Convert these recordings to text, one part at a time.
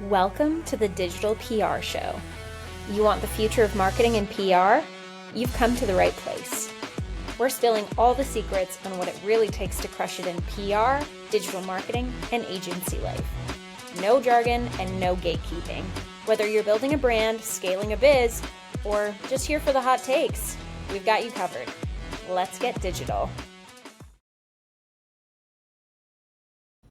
Welcome to the Digital PR Show. You want the future of marketing and PR? You've come to the right place. We're spilling all the secrets on what it really takes to crush it in PR, digital marketing, and agency life. No jargon and no gatekeeping. Whether you're building a brand, scaling a biz, or just here for the hot takes, we've got you covered. Let's get digital.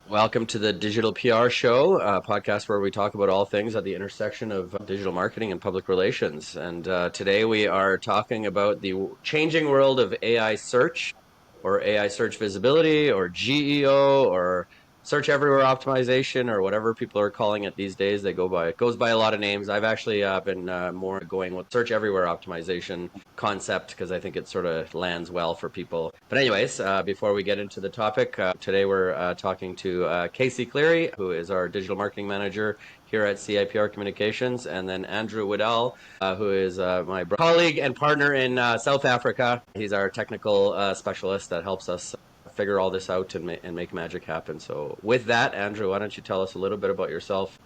Welcome to the Digital PR Show, a podcast where we talk about all things at the intersection of digital marketing and public relations. And today we are talking about the changing world of AI search, or AI search visibility, or GEO, or search everywhere optimization, or whatever people are calling it these days. It goes by a lot of names. I've actually been more going with search everywhere optimization concept because I think it sort of lands well for people. But anyways, before we get into the topic, today we're talking to Cleary, who is our digital marketing manager here at CIPR Communications, and then Andrew Widdall, who is my colleague and partner in South Africa. He's our technical specialist that helps us figure all this out and make magic happen. So with that, Andrew, why don't you tell us a little bit about yourself?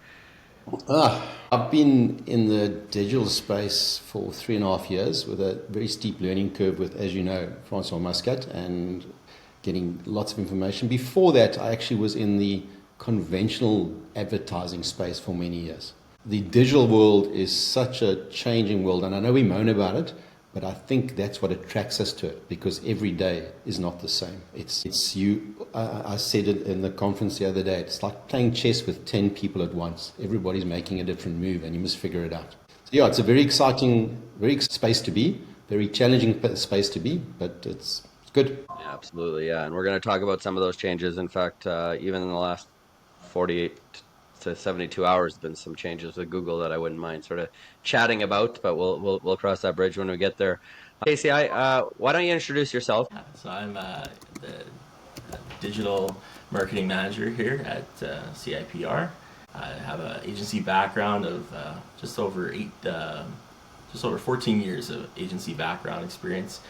I've been in the digital space for 3.5 years with a very steep learning curve with, as you know, Francois Muscat, and getting lots of information. Before that, I actually was in the conventional advertising space for many years. The digital world is such a changing world, and I know we moan about it, but I think that's what attracts us to it, because every day is not the same. It's you. I said it in the conference the other day. It's like playing chess with 10 people at once. Everybody's making a different move, and you must figure it out. So yeah, it's a very exciting, space to be. Very challenging space to be, but it's good. Yeah, absolutely, yeah. And we're going to talk about some of those changes. In fact, even in the last 48 to 72 hours, there's been some changes with Google that I wouldn't mind sort of chatting about, but we'll cross that bridge when we get there. Casey, why don't you introduce yourself? So I'm the digital marketing manager here at CIPR. I have an agency background of just over 14 years of agency background experience.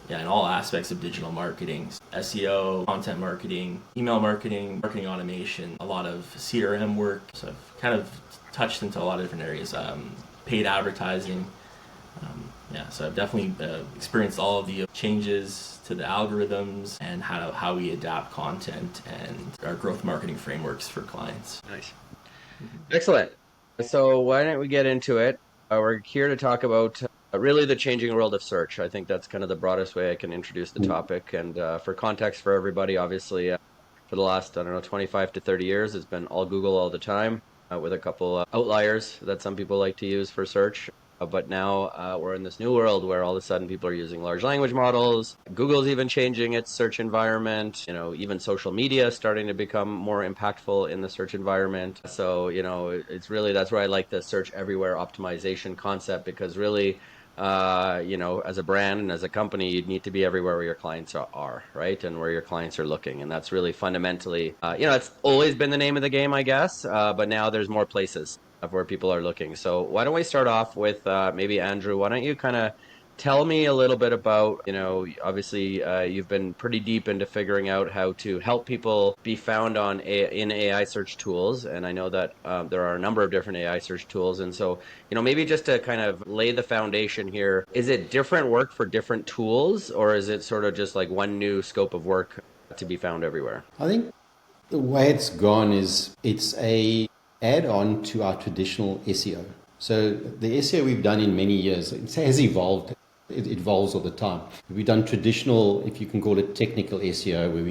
In all aspects of digital marketing, SEO, content marketing, email marketing, marketing automation, a lot of CRM work. So I've kind of touched into a lot of different areas, paid advertising. So I've definitely experienced all of the changes to the algorithms and how we adapt content and our growth marketing frameworks for clients. Nice. Excellent. So why don't we get into it? We're here to talk about really the changing world of search. I think that's kind of the broadest way I can introduce the topic. And for context for everybody, obviously, for the last, 25 to 30 years, it's been all Google all the time, with a couple outliers that some people like to use for search. But now we're in this new world where all of a sudden people are using large language models. Google's even changing its search environment. Even social media is starting to become more impactful in the search environment. So, it's really, that's where I like the search everywhere optimization concept, because really, as a brand and as a company, you need to be everywhere where your clients are, right? And where your clients are looking. And that's really fundamentally, it's always been the name of the game, I guess. But now there's more places of where people are looking. So why don't we start off with maybe Andrew, why don't you kind of tell me a little bit about, obviously you've been pretty deep into figuring out how to help people be found in AI search tools. And I know that there are a number of different AI search tools. And so, maybe just to kind of lay the foundation here, is it different work for different tools, or is it sort of just like one new scope of work to be found everywhere? I think the way it's gone is it's a add-on to our traditional SEO. So the SEO we've done in many years, it has evolved. It evolves all the time. We've done traditional, if you can call it technical SEO, where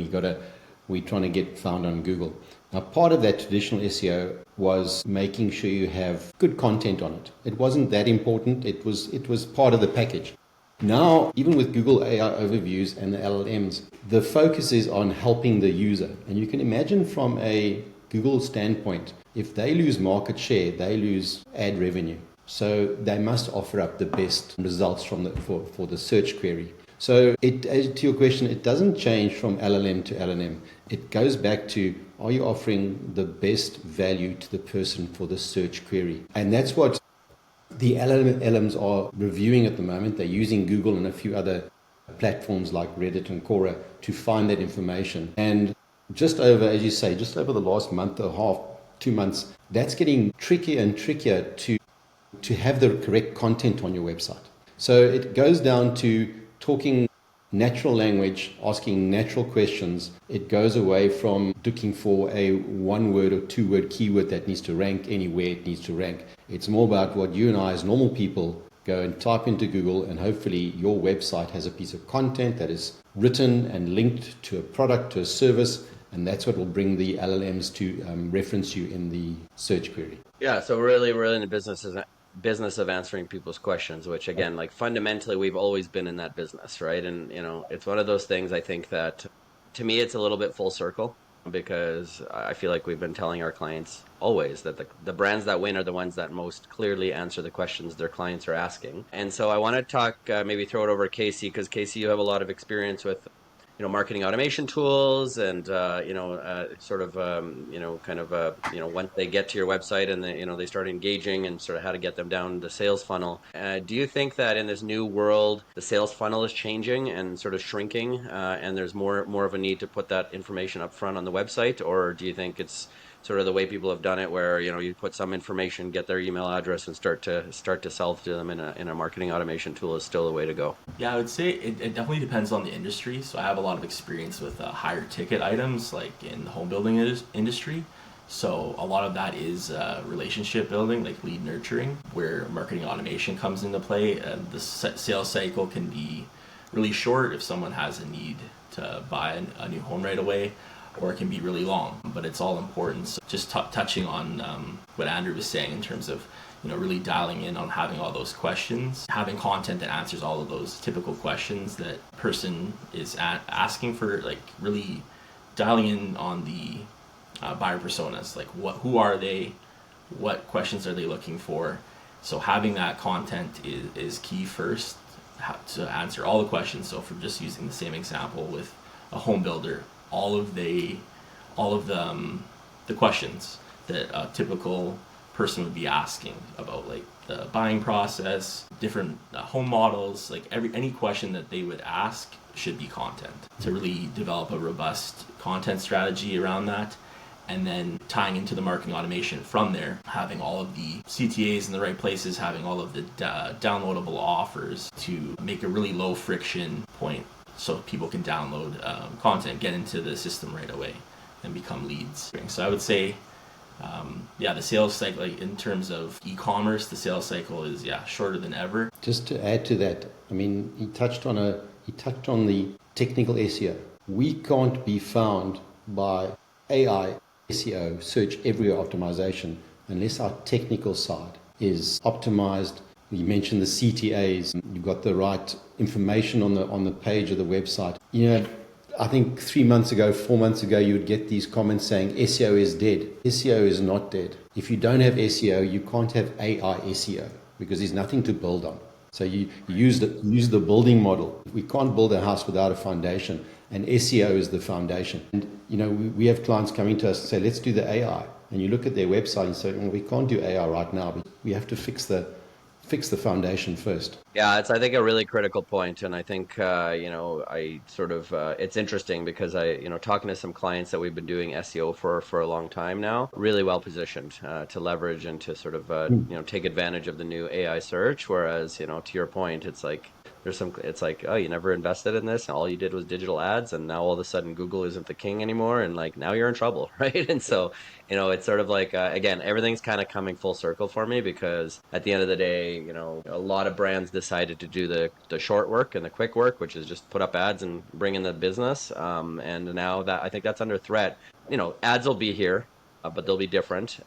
we're trying to get found on Google. Now, part of that traditional SEO was making sure you have good content on it. It wasn't that important. It was part of the package. Now, even with Google AI overviews and the LLMs, the focus is on helping the user. And you can imagine from a Google standpoint, if they lose market share, they lose ad revenue. So they must offer up the best results for the search query. So to your question, it doesn't change from LLM to LLM. It goes back to, are you offering the best value to the person for the search query? And that's what the LLMs are reviewing at the moment. They're using Google and a few other platforms like Reddit and Quora to find that information. And just over the last month and a half, 2 months, that's getting trickier and trickier to have the correct content on your website. So it goes down to talking natural language, asking natural questions. It goes away from looking for a 1-word or 2-word keyword that needs to rank anywhere it needs to rank. It's more about what you and I as normal people go and type into Google, and hopefully your website has a piece of content that is written and linked to a product, to a service, and that's what will bring the LLMs to reference you in the search query. Yeah, so really we're in the business of answering people's questions, which again, like fundamentally we've always been in that business, right? And it's one of those things, I think that to me it's a little bit full circle, because I feel like we've been telling our clients always that the brands that win are the ones that most clearly answer the questions their clients are asking. And so I want to talk, maybe throw it over to Casey, because Casey, you have a lot of experience with marketing automation tools and, once they get to your website and they start engaging, and sort of how to get them down the sales funnel. Do you think that in this new world, the sales funnel is changing and sort of shrinking, and there's more of a need to put that information up front on the website? Or do you think it's sort of the way people have done it, where you put some information, get their email address, and start to sell to them in a marketing automation tool is still the way to go? Yeah, I would say it definitely depends on the industry. So I have a lot of experience with higher ticket items, like in the home building industry. So a lot of that is relationship building, like lead nurturing, where marketing automation comes into play. The sales cycle can be really short if someone has a need to buy a new home right away, or it can be really long, but it's all important. So just touching on what Andrew was saying in terms of really dialing in on having all those questions, having content that answers all of those typical questions that person is asking for, like really dialing in on the buyer personas, like who are they, what questions are they looking for. So having that content is key first to answer all the questions. So for just using the same example with a home builder, all of the questions that a typical person would be asking about, like the buying process, different home models, like any question that they would ask should be content, to really develop a robust content strategy around that. And then tying into the marketing automation from there, having all of the CTAs in the right places, having all of the downloadable offers to make a really low friction point so people can download content, get into the system right away, and become leads. So I would say, the sales cycle, like in terms of e-commerce, the sales cycle is shorter than ever. Just to add to that, I mean, he touched on the technical SEO. We can't be found by AI SEO, search everywhere optimization, unless our technical side is optimized. You mentioned the CTAs. You've got the right information on the page of the website. I think 3 months ago, 4 months ago, you would get these comments saying SEO is dead. SEO is not dead. If you don't have SEO, you can't have AI SEO, because there's nothing to build on. So you use the building model. We can't build a house without a foundation, and SEO is the foundation. And we have clients coming to us and say, let's do the AI. And you look at their website and say, we can't do AI right now, but we have to fix the foundation first. Yeah, it's, I think, a really critical point. And I think, it's interesting because talking to some clients that we've been doing SEO for a long time now, really well positioned to leverage and to sort of, take advantage of the new AI search. Whereas, to your point, it's like, it's like, oh, you never invested in this. All you did was digital ads. And now all of a sudden Google isn't the king anymore. And like, now you're in trouble, right? And so, it's sort of like, again, everything's kind of coming full circle for me, because at the end of the day, a lot of brands decided to do the short work and the quick work, which is just put up ads and bring in the business. And now that I think that's under threat. Ads will be here, but they'll be different.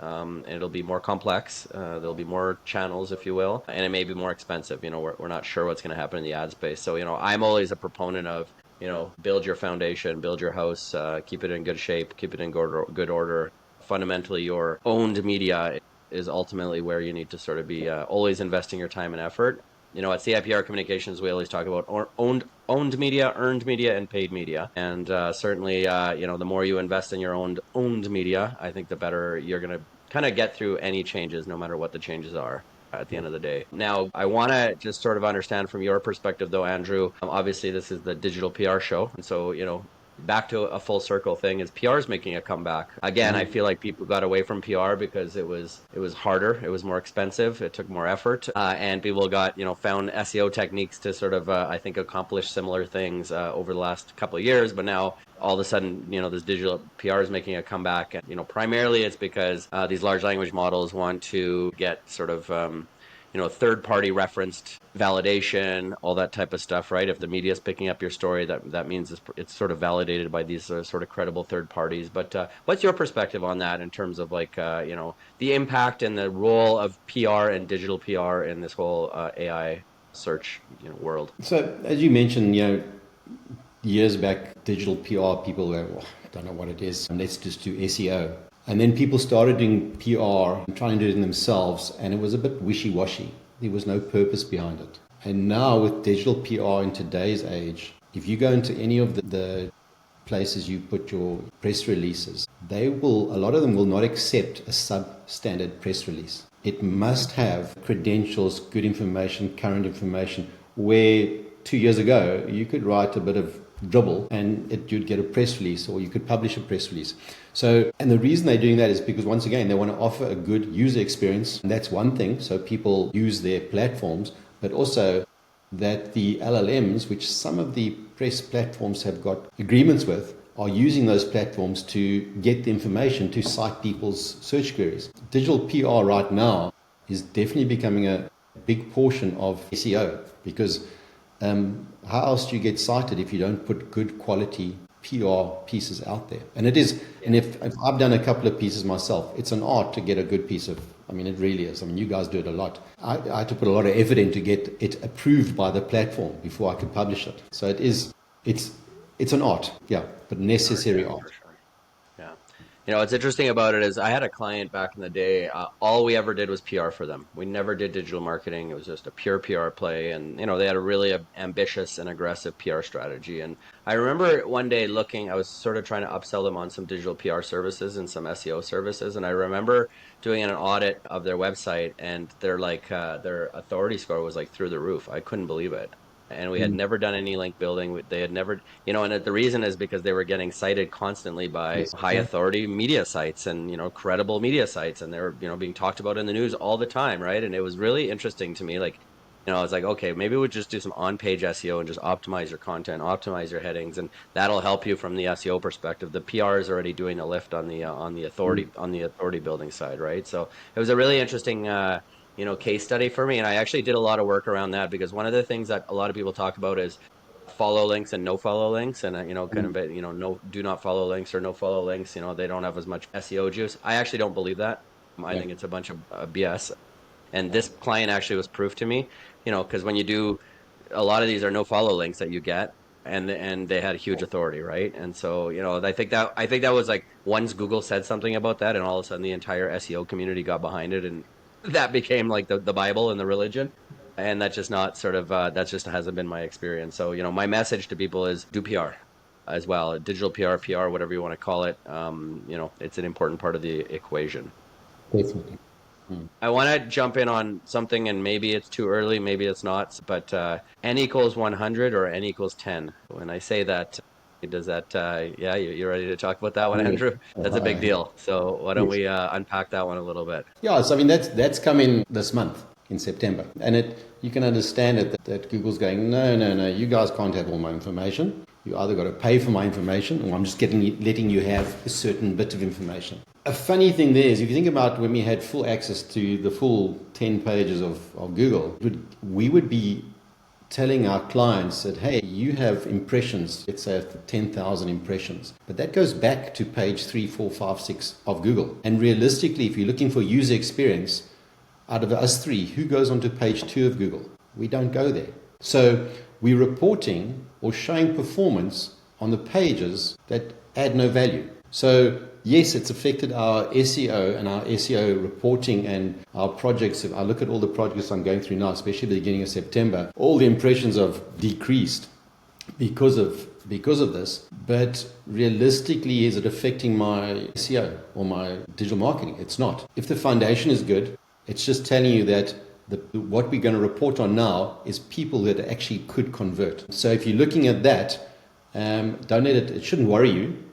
It'll be more complex. There'll be more channels, if you will, and it may be more expensive. We're not sure what's going to happen in the ad space. So, I'm always a proponent of, build your foundation, build your house, keep it in good shape, keep it in good order. Fundamentally, your owned media is ultimately where you need to sort of be always investing your time and effort. At CIPR Communications, we always talk about owned media, earned media, and paid media. And certainly, the more you invest in your owned media, I think the better you're going to kind of get through any changes, no matter what the changes are at the end of the day. Now, I want to just sort of understand from your perspective, though, Andrew, obviously this is the digital PR show. And so, back to a full circle thing is PR is making a comeback. Again, I feel like people got away from PR because it was harder, it was more expensive, it took more effort, and people got, found SEO techniques to sort of, I think, accomplish similar things over the last couple of years. But now all of a sudden, this digital PR is making a comeback. And, primarily it's because these large language models want to get sort of, third-party referenced validation, all that type of stuff, right? If the media is picking up your story, that means it's sort of validated by these sort of credible third parties. But what's your perspective on that in terms of like, the impact and the role of PR and digital PR in this whole AI search, world? So as you mentioned, years back, digital PR people were, I don't know what it is, let's just do SEO. And then people started doing PR and trying to do it themselves, and it was a bit wishy-washy. There was no purpose behind it. And now with digital PR in today's age, if you go into any of the places you put your press releases, a lot of them will not accept a substandard press release. It must have credentials, good information, current information, where 2 years ago you could write a bit of dribble and you'd get a press release, or you could publish a press release. So, and the reason they're doing that is because, once again, they want to offer a good user experience, and that's one thing, so people use their platforms, but also that the LLMs, which some of the press platforms have got agreements with, are using those platforms to get the information to cite people's search queries. Digital PR right now is definitely becoming a big portion of SEO, because how else do you get cited if you don't put good quality PR pieces out there? And it is, and if I've done a couple of pieces myself, it's an art to get a good piece of, it really is. You guys do it a lot. I had to put a lot of effort in to get it approved by the platform before I could publish it. So it's an art, yeah, but necessary art. Yeah. What's interesting about it is I had a client back in the day. All we ever did was PR for them. We never did digital marketing. It was just a pure PR play. And, they had a really ambitious and aggressive PR strategy. And I remember one day I was sort of trying to upsell them on some digital PR services and some SEO services. And I remember doing an audit of their website, and their authority score was like through the roof. I couldn't believe it. And we had never done any link building. They had never, and the reason is because they were getting cited constantly by high authority media sites and, credible media sites. And they were, being talked about in the news all the time, right? And it was really interesting to me. Like, I was like, okay, maybe we'll just do some on-page SEO and just optimize your content, optimize your headings, and that'll help you from the SEO perspective. The PR is already doing a lift on the authority building side, right? So it was a really interesting case study for me. And I actually did a lot of work around that, because one of the things that a lot of people talk about is follow links and no follow links, and no, do not follow links or no follow links. They don't have as much SEO juice. I actually don't believe that. I think it's a bunch of BS. And this client actually was proof to me, because when you do, a lot of these are no follow links that you get, and they had a huge authority, right? And so, I think that was like, once Google said something about that, and all of a sudden the entire SEO community got behind it, and that became like the Bible and the religion. And that's just not sort of, that just hasn't been my experience. So, my message to people is do PR as well. Digital PR, whatever you want to call it. It's an important part of the equation. Definitely. I want to jump in on something, and maybe it's too early, maybe it's not, but n equals 100 or n equals 10. When I say that, does that, you ready to talk about that one, Andrew? That's a big deal. So why don't we unpack that one a little bit? Yeah, so that's coming this month in September. And you can understand it that Google's going, no, you guys can't have all my information. You either got to pay for my information, or I'm just letting you have a certain bit of information. A funny thing there is, if you think about when we had full access to the full 10 pages of Google, we would be telling our clients that, hey, you have impressions, let's say 10,000 impressions, but that goes back to page 3, 4, 5, 6 of Google. And realistically, if you're looking for user experience, out of us three, who goes onto page 2 of Google? We don't go there. So we're reporting or showing performance on the pages that add no value. So yes, it's affected our SEO and our SEO reporting and our projects. If I look at all the projects I'm going through now, especially at the beginning of September, all the impressions have decreased because of this. But realistically, is it affecting my SEO or my digital marketing? It's not. If the foundation is good, it's just telling you that what we're going to report on now is people that actually could convert. So if you're looking at that, Don't let it shouldn't worry you.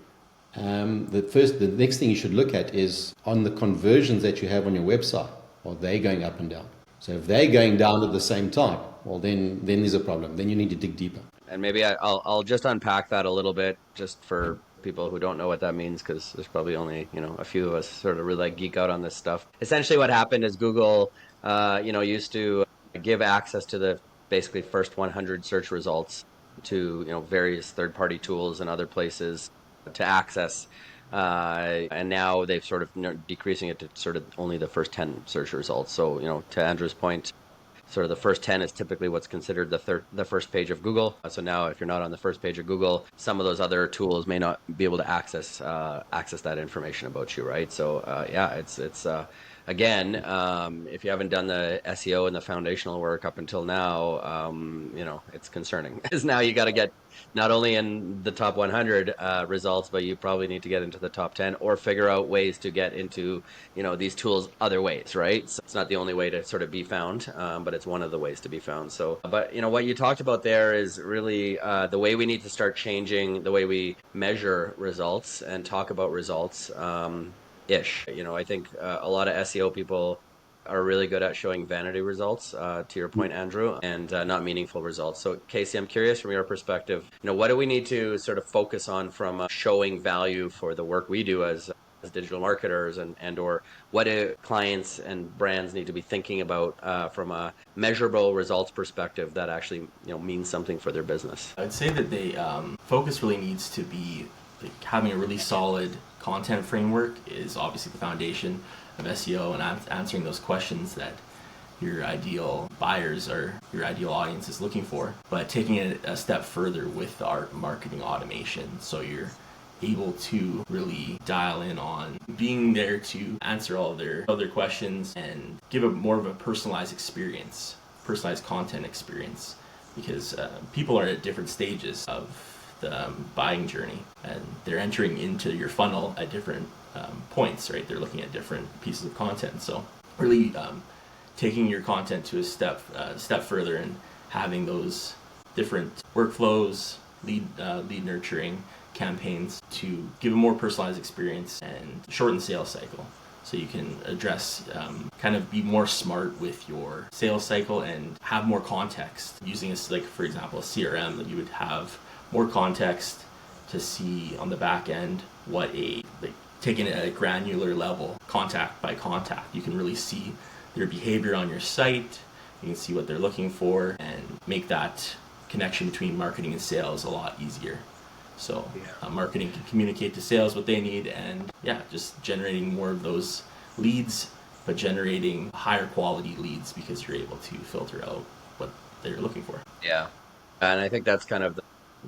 The next thing you should look at is on the conversions that you have on your website. Are they going up and down? So if they're going down at the same time, well, then there's a problem. Then you need to dig deeper. And maybe I'll just unpack that a little bit just for people who don't know what that means, because there's probably only, a few of us sort of really like geek out on this stuff. Essentially what happened is Google, used to give access to the basically first 100 search results to, various third-party tools and other places to access. And now they've sort of decreasing it to sort of only the first 10 search results. So, to Andrew's point, sort of the first 10 is typically what's considered the first page of Google. So now if you're not on the first page of Google, some of those other tools may not be able to access that information about you, right? So it's again, if you haven't done the SEO and the foundational work up until now, it's concerning. Because now you got to get not only in the top 100 results, but you probably need to get into the top 10 or figure out ways to get into, these tools other ways, right? So it's not the only way to sort of be found, but it's one of the ways to be found. So, but, what you talked about there is really the way we need to start changing the way we measure results and talk about results. I think a lot of SEO people are really good at showing vanity results, to your point, Andrew, and not meaningful results. So, Casey, I'm curious from your perspective, what do we need to sort of focus on from showing value for the work we do as digital marketers, and or what do clients and brands need to be thinking about from a measurable results perspective that actually means something for their business? I'd say that they focus really needs to be like having a really solid content framework is obviously the foundation of SEO, and answering those questions that your ideal buyers or your ideal audience is looking for, but taking it a step further with our marketing automation, so you're able to really dial in on being there to answer all their other questions and give a more of a personalized content experience, because people are at different stages of the buying journey, and they're entering into your funnel at different points, right? They're looking at different pieces of content. So really taking your content to a step further and having those different workflows, lead nurturing campaigns to give a more personalized experience and shorten sales cycle. So you can address, kind of be more smart with your sales cycle and have more context using for example, a CRM, that you would have more context to see on the back end what taking it at a granular level, contact by contact. You can really see their behavior on your site. You can see what they're looking for and make that connection between marketing and sales a lot easier. So marketing can communicate to sales what they need, and just generating more of those leads, but generating higher quality leads because you're able to filter out what they're looking for. Yeah. And I think that's kind of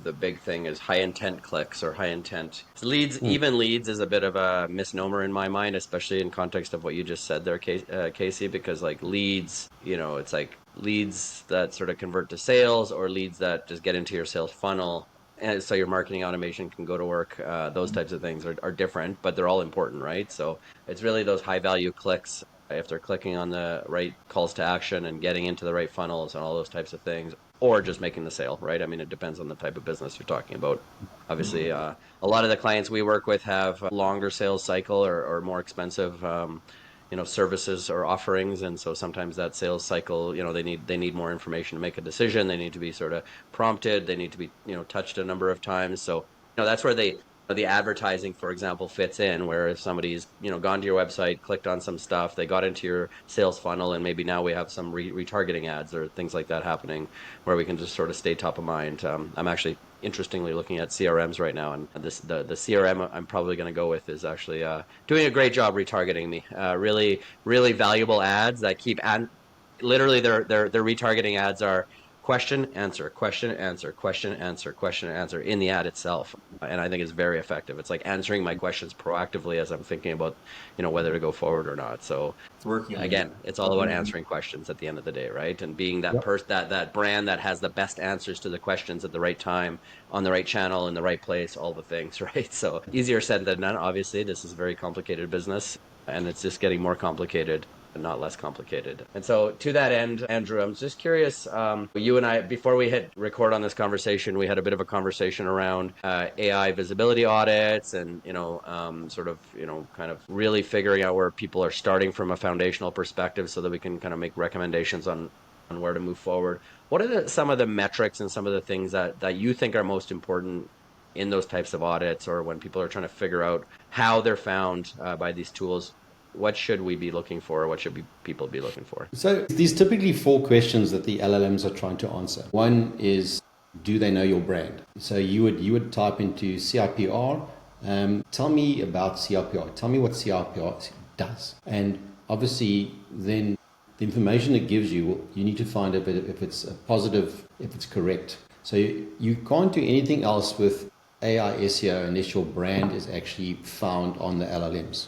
the big thing is high intent clicks or high intent leads. Even leads is a bit of a misnomer in my mind, especially in context of what you just said there, Casey, because like leads, it's like leads that sort of convert to sales or leads that just get into your sales funnel. And so your marketing automation can go to work. Those types of things are different, but they're all important, right? So it's really those high value clicks, if they're clicking on the right calls to action and getting into the right funnels and all those types of things, or just making the sale, right? I mean, it depends on the type of business you're talking about. Obviously, a lot of the clients we work with have a longer sales cycle or more expensive services or offerings, and so sometimes that sales cycle, they need more information to make a decision. They need to be sort of prompted. They need to be touched a number of times. So that's where the advertising, for example, fits in, where if somebody's gone to your website, clicked on some stuff, they got into your sales funnel, and maybe now we have some retargeting ads or things like that happening, where we can just sort of stay top of mind. I'm actually interestingly looking at CRMs right now, and the CRM I'm probably going to go with is actually doing a great job retargeting me. Really, really valuable ads that keep literally their retargeting ads are question, answer, question, answer, question, answer, question, answer in the ad itself. And I think it's very effective. It's like answering my questions proactively as I'm thinking about, whether to go forward or not. So It's working. Again, it's all about answering questions at the end of the day, right? And being that that brand that has the best answers to the questions at the right time, on the right channel, in the right place, all the things, right? So easier said than done, obviously. This is a very complicated business, and it's just getting more complicated not less complicated. And so to that end, Andrew, I'm just curious, you and I, before we hit record on this conversation, we had a bit of a conversation around AI visibility audits and, kind of really figuring out where people are starting from a foundational perspective so that we can kind of make recommendations on where to move forward. What are some of the metrics and some of the things that you think are most important in those types of audits, or when people are trying to figure out how they're found by these tools? What should we be looking for? What should people be looking for? So these typically 4 questions that the LLMs are trying to answer. One is, do they know your brand? So you would type into CIPR, tell me about CIPR. Tell me what CIPR does. And obviously then the information it gives you, you need to find out if it's a positive, if it's correct. So you can't do anything else with AI SEO unless your brand is actually found on the LLMs.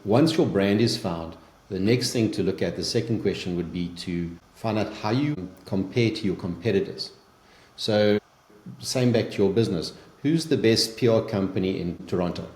Once your brand is found, the next thing to look at, the second question would be to find out how you compare to your competitors. So same back to your business. Who's the best PR company in Toronto?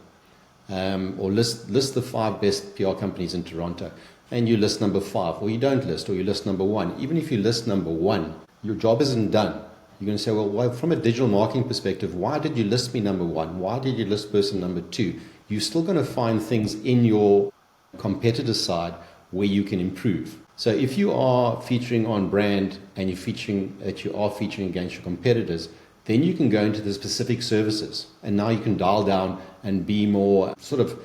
Or list the 5 best PR companies in Toronto. And you list number 5, or you don't list, or you list number 1. Even if you list number 1, your job isn't done. You're going to say, well, from a digital marketing perspective, why did you list me number 1? Why did you list person number 2? You're still going to find things in your competitor side where you can improve. So if you are featuring on brand and you are featuring against your competitors, then you can go into the specific services. And now you can dial down and be more sort of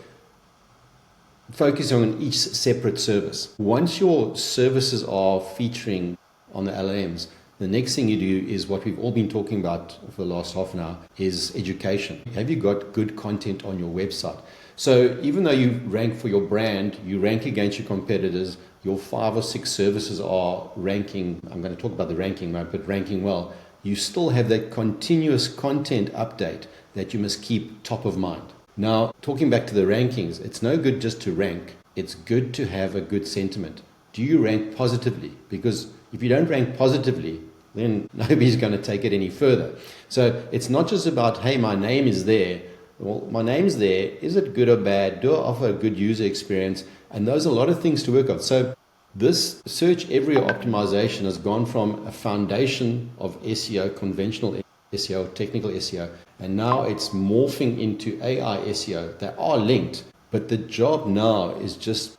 focusing on each separate service. Once your services are featuring on the LLMs, the next thing you do is what we've all been talking about for the last half an hour is education. Have you got good content on your website? So even though you rank for your brand, you rank against your competitors, your 5 or 6 services are ranking, I'm going to talk about the ranking, right, but ranking well, you still have that continuous content update that you must keep top of mind. Now, talking back to the rankings, it's no good just to rank. It's good to have a good sentiment. Do you rank positively? Because if you don't rank positively, then nobody's going to take it any further. So it's not just about, hey, my name is there. Well, my name's there. Is it good or bad? Do I offer a good user experience? And those are a lot of things to work on. So this search everywhere optimization has gone from a foundation of SEO, conventional SEO, technical SEO, and now it's morphing into AI SEO. They are linked, but the job now is just,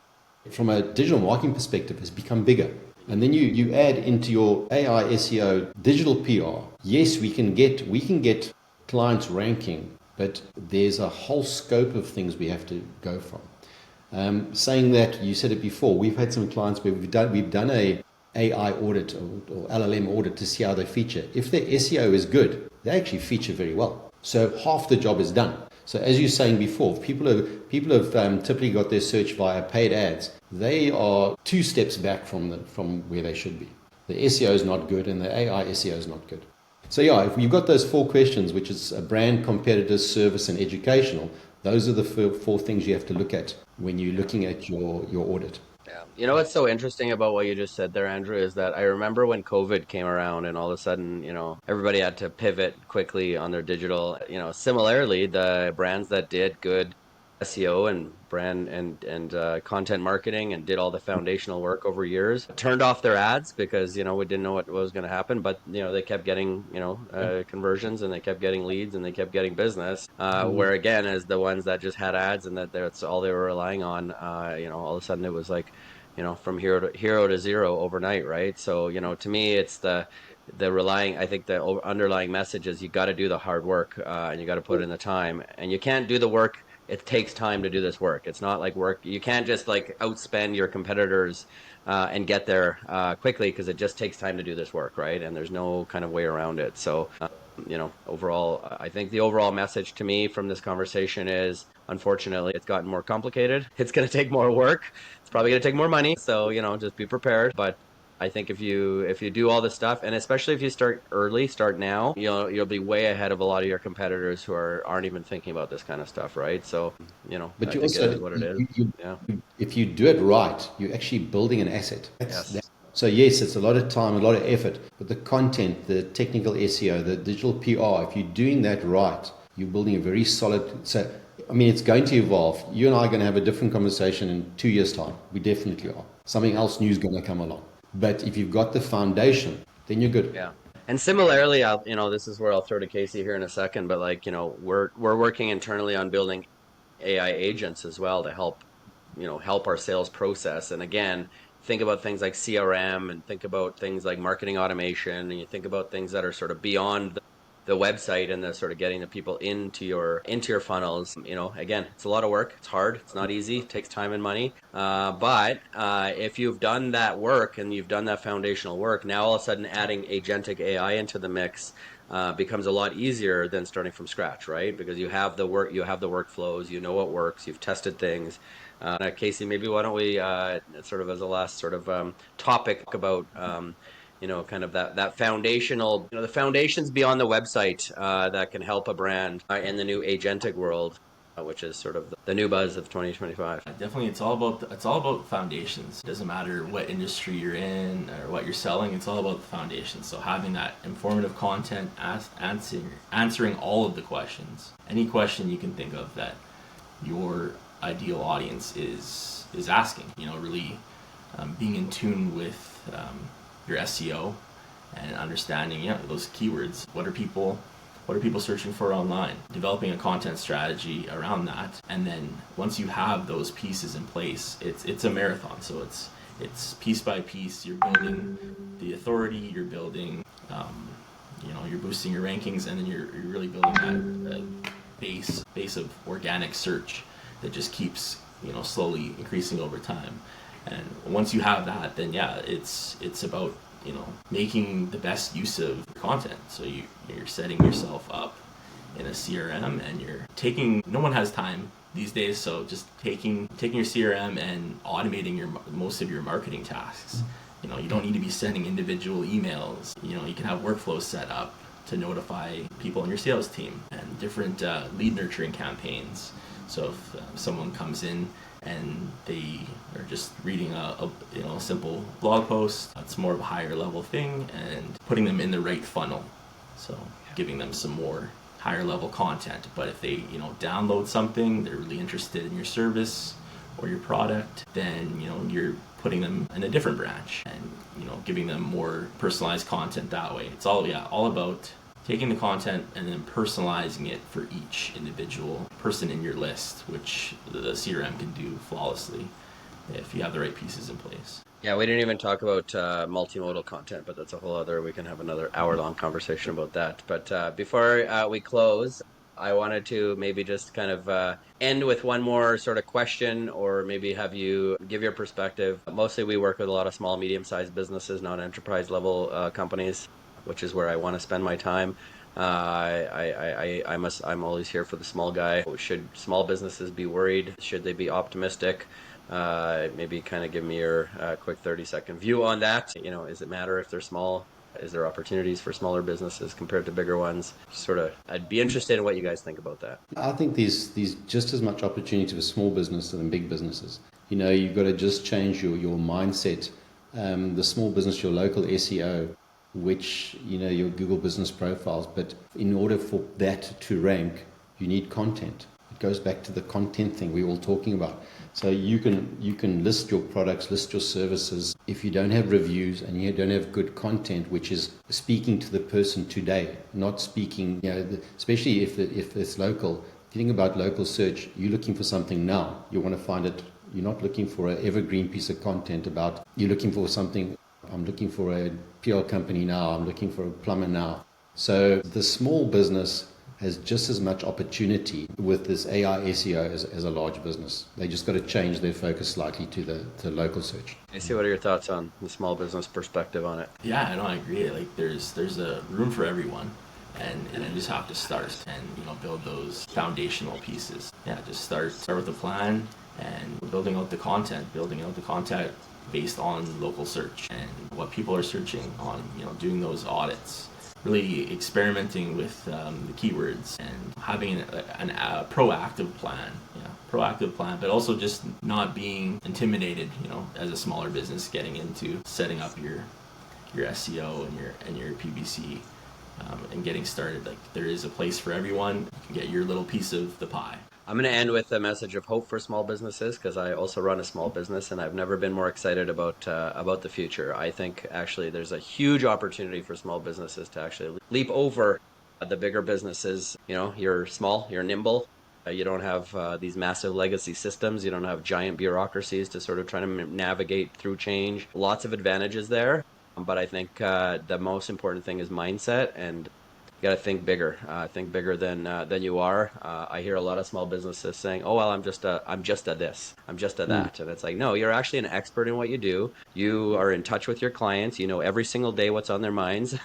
from a digital marketing perspective, has become bigger. And then you add into your AI SEO digital PR. Yes, we can get clients ranking, but there's a whole scope of things we have to go from. Saying that, you said it before, we've had some clients where we've done a AI audit or LLM audit to see how they feature. If their SEO is good, they actually feature very well. So half the job is done. So as you're saying before, people have typically got their search via paid ads. They are 2 steps back from where they should be. The SEO is not good and the AI SEO is not good. So yeah, if you've got those 4 questions, which is a brand, competitor, service, and educational, those are the 4 things you have to look at when you're looking at your audit. Yeah. You know what's so interesting about what you just said there, Andrew, is that I remember when COVID came around and all of a sudden, everybody had to pivot quickly on their digital. Similarly, the brands that did good SEO and brand and content marketing and did all the foundational work over years turned off their ads because, we didn't know what was going to happen. But, they kept getting, conversions and they kept getting leads and they kept getting business. Where again, as the ones that just had ads and that's all they were relying on, all of a sudden it was like, from hero to zero overnight, right? So, to me, it's the relying, I think the underlying message is you got to do the hard work and you got to put in the time, and you can't do the work. It takes time to do this work. It's not like work. You can't just like outspend your competitors and get there quickly, because it just takes time to do this work, right? And there's no kind of way around it. So, overall, I think the overall message to me from this conversation is, unfortunately, it's gotten more complicated. It's going to take more work. It's probably going to take more money. So, just be prepared. But I think if you do all this stuff, and especially if you start now, you'll be way ahead of a lot of your competitors who aren't even thinking about this kind of stuff, right? So, but I you think also, it is what it is. Yeah. If you do it right, you're actually building an asset. Yes. So yes, it's a lot of time, a lot of effort, but the content, the technical SEO, the digital PR, if you're doing that right, you're building a very solid. So I mean, it's going to evolve. You and I are going to have a different conversation in 2 years' time. We definitely are. Something else new is going to come along. But if you've got the foundation, then you're good. Yeah. And similarly, this is where I'll throw to Casey here in a second, but like, we're working internally on building AI agents as well to help our sales process. And again, think about things like CRM and think about things like marketing automation, and you think about things that are sort of beyond the website and the sort of getting the people into your funnels. Again, it's a lot of work. It's hard. It's not easy. It takes time and money. But if you've done that work and you've done that foundational work, now all of a sudden adding agentic AI into the mix becomes a lot easier than starting from scratch, right? Because you have the workflows, you know what works, you've tested things. Casey, maybe why don't we sort of as a last sort of topic about kind of that foundational, the foundations beyond the website that can help a brand in the new agentic world, which is sort of the new buzz of 2025. Definitely, it's all about foundations. It doesn't matter what industry you're in or what you're selling. It's all about the foundations. So having that informative content, answering all of the questions, any question you can think of that your ideal audience is asking. Really being in tune with your SEO and understanding those keywords. What are people searching for online? Developing a content strategy around that, and then once you have those pieces in place, it's a marathon. So it's piece by piece. You're building the authority. You're building, you're boosting your rankings, and then you're really building that base of organic search that just keeps slowly increasing over time. And once you have that, then it's about making the best use of content. So you're setting yourself up in a CRM, and you're taking. No one has time these days, so just taking your CRM and automating most of your marketing tasks. You don't need to be sending individual emails. You can have workflows set up to notify people on your sales team and different lead nurturing campaigns. So if someone comes in and they are just reading a simple blog post, that's more of a higher level thing, and putting them in the right funnel. So giving them some more higher level content. But if they download something, they're really interested in your service or your product, then you're putting them in a different branch and giving them more personalized content that way. It's all about taking the content and then personalizing it for each individual person in your list, which the CRM can do flawlessly if you have the right pieces in place. Yeah, we didn't even talk about multimodal content, but that's a whole other, we can have another hour-long conversation about that. But before we close, I wanted to maybe just kind of end with one more sort of question, or maybe have you give your perspective. Mostly we work with a lot of small, medium-sized businesses, not enterprise level companies, which is where I want to spend my time. I'm always here for the small guy. Should small businesses be worried? Should they be optimistic? Maybe kind of give me your quick 30-second view on that. Does it matter if they're small? Is there opportunities for smaller businesses compared to bigger ones? I'd be interested in what you guys think about that. I think there's just as much opportunity for small businesses than big businesses. You've got to just change your mindset. The small business, your local SEO, which your Google business profiles, but in order for that to rank, you need content. It goes back to the content thing we were all talking about. So you can list your products, list your services. If you don't have reviews and you don't have good content, which is speaking to the person today, not speaking, especially if it's local. If you think about local search, you're looking for something now. You want to find it. You're not looking for an evergreen piece of content you're looking for something. I'm looking for a PR company now. I'm looking for a plumber now. So the small business has just as much opportunity with this AI SEO as a large business. They just got to change their focus slightly to the local search. I see. What are your thoughts on the small business perspective on it? Yeah, I agree. Like there's a room for everyone, and you just have to start and build those foundational pieces. Yeah, just start with a plan and building out the content based on local search and what people are searching on. Doing those audits, really experimenting with the keywords and having a proactive plan. But also just not being intimidated. As a smaller business, getting into setting up your SEO and your PPC and getting started. Like there is a place for everyone. You can get your little piece of the pie. I'm going to end with a message of hope for small businesses, because I also run a small business and I've never been more excited about the future. I think actually there's a huge opportunity for small businesses to actually leap over the bigger businesses. You know, you're small, you're nimble. You don't have these massive legacy systems. You don't have giant bureaucracies to sort of try to navigate through change. Lots of advantages there. But I think the most important thing is mindset, and you got to think bigger than you are. I hear a lot of small businesses saying, "Oh well, I'm just a this, I'm just a that," and it's like, no, you're actually an expert in what you do. You are in touch with your clients. You know every single day what's on their minds,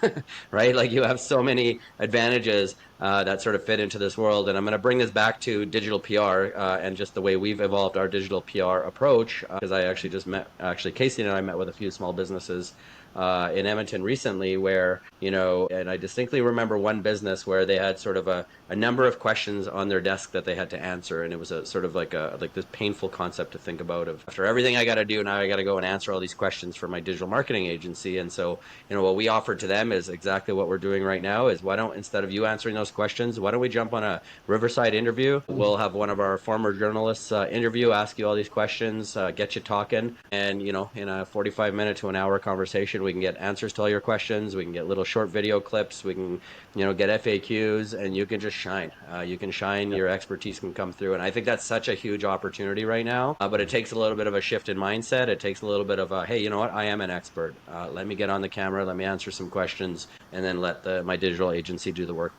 right? Like you have so many advantages that sort of fit into this world. And I'm going to bring this back to digital PR and just the way we've evolved our digital PR approach. Because I actually just met, Casey and I met with a few small businesses in Edmonton recently, where, you know, and I distinctly remember one business where they had sort of a number of questions on their desk that they had to answer, and it was a sort of like this painful concept to think about of, after everything I got to do, now I got to go and answer all these questions for my digital marketing agency. And so, you know, what we offered to them is exactly what we're doing right now, is why don't, instead of you answering those questions, why don't we jump on a Riverside interview? We'll have one of our former journalists interview, ask you all these questions, get you talking, and, you know, in a 45-minute to an hour conversation, we can get answers to all your questions. We can get little short video clips. We can, you know, get FAQs, and you can just shine. You can shine. Your expertise can come through. And I think that's such a huge opportunity right now. But it takes a little bit of a shift in mindset. It takes a little bit of a, hey, you know what? I am an expert. Let me get on the camera. Let me answer some questions, and then let my digital agency do the work,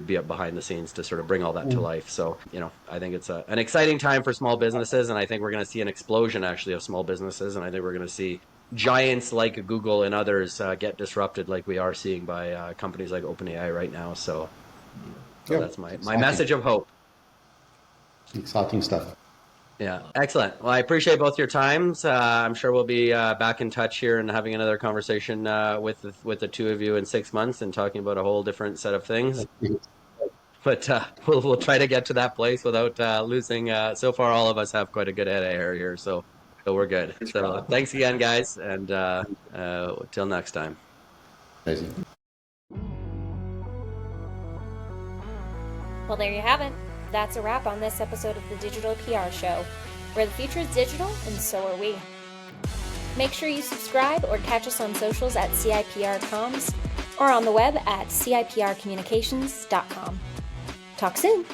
be up behind the scenes to sort of bring all that to life. So, you know, I think it's an exciting time for small businesses, and I think we're going to see an explosion actually of small businesses, and I think we're going to see giants like Google and others get disrupted, like we are seeing by companies like OpenAI right now. So that's my message of hope. Exciting stuff. Yeah, excellent. Well, I appreciate both your times. I'm sure we'll be back in touch here and having another conversation with the two of you in 6 months and talking about a whole different set of things. But we'll try to get to that place without losing. So far, all of us have quite a good head of hair here, so we're good. So thanks again, guys, and till next time. Crazy. Well, there you have it. That's a wrap on this episode of the Digital PR Show, where the future is digital and so are we. Make sure you subscribe or catch us on socials at CIPR Comms or on the web at CIPRcommunications.com. Talk soon.